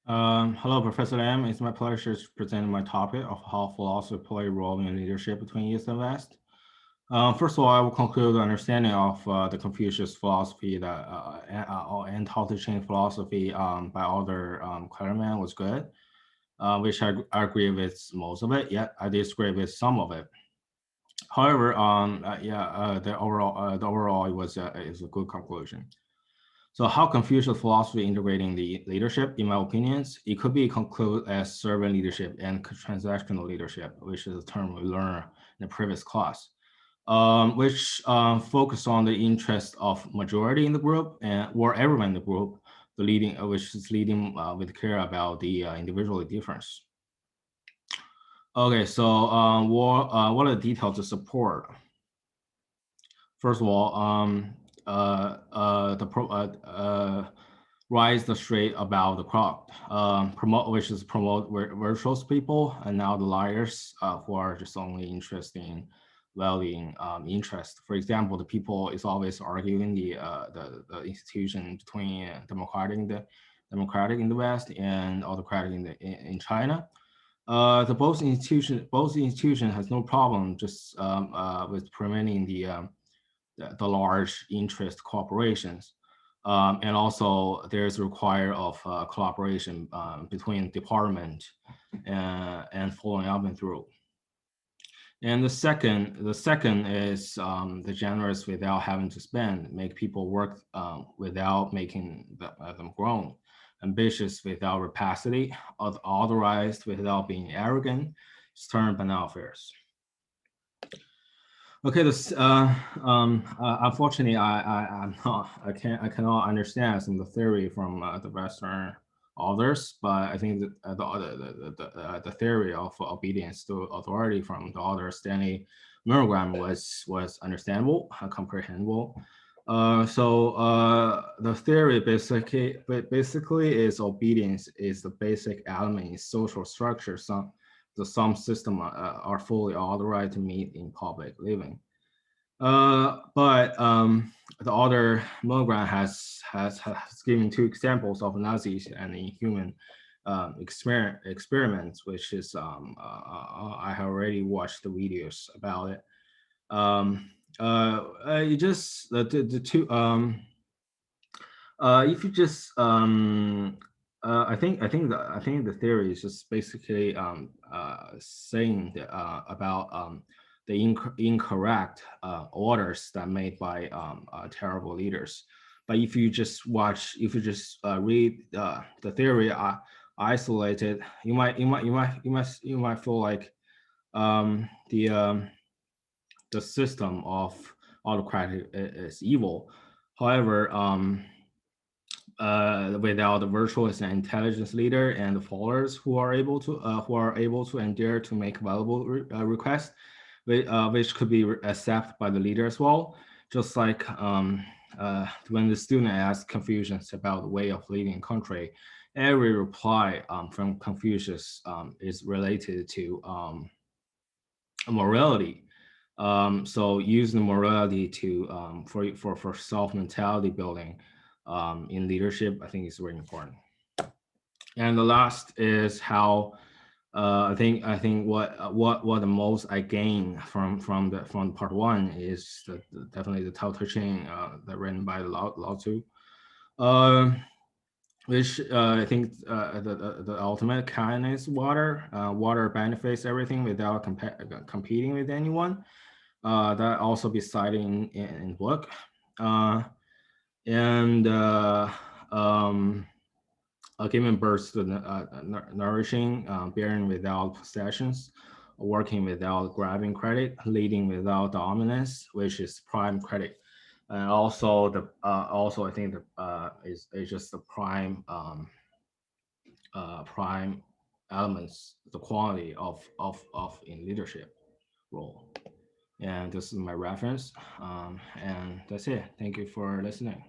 Hello, Professor Lam. It's my pleasure to present my topic of how philosophy play a role in leadership between East and West. First of all, I will conclude the understanding of the Confucius philosophy and how to change philosophy by Alder Kellerman was good, which I agree with most of it. Yet I disagree with some of it. However, the overall it was is a good conclusion. So how Confucius philosophy integrating the leadership, in my opinions, it could be concluded as servant leadership and transactional leadership, which is a term we learned in the previous class, which focus on the interest of majority in the group and or everyone in the group, the leading, which is leading with care about the individual difference. Okay, so what are the details to support? First of all, rise the straight about the crowd, promote virtuous people, and now the liars who are just only interested in valuing interest. For example, the people is always arguing the institution between democratic in the West and autocratic in China. The both institution has no problem just with preventing the large interest corporations. And also there's a require of collaboration between department and following up and through. And the second is the generous without having to spend, make people work without making them grown, ambitious without rapacity, authorized without being arrogant, stern but not fierce. Okay, unfortunately, I cannot understand some of the theory from the Western authors, but I think that the theory of obedience to authority from the author Stanley Milgram was understandable, comprehensible. The theory basically is obedience is the basic element in social structure. Some system are fully authorized to meet in public living. But the author Milgram has given two examples of Nazis and inhuman experiments, which is I have already watched the videos about it. You just the two if you just I think the theory is just basically saying about the incorrect orders that made by terrible leaders. But if you just read the theory isolated, you might feel like the system of autocratic is evil. However, without the virtuous and intelligence leader and the followers who are able to and dare to make valuable requests, which could be accepted by the leader as well. Just like when the student asks Confucius about the way of leading a country, every reply from Confucius is related to morality. So using morality to for self mentality building in leadership, I think is very important. And the last is how I think what the most I gain from part one is definitely the Tao Te Ching that written by Lao Tzu, which I think the ultimate kindness water. Water benefits everything without competing with anyone. That also be cited in book. And giving birth to nourishing, bearing without possessions, working without grabbing credit, leading without dominance, which is prime credit. And also also I think is just the prime elements, the quality of in leadership role. And this is my reference. And that's it. Thank you for listening.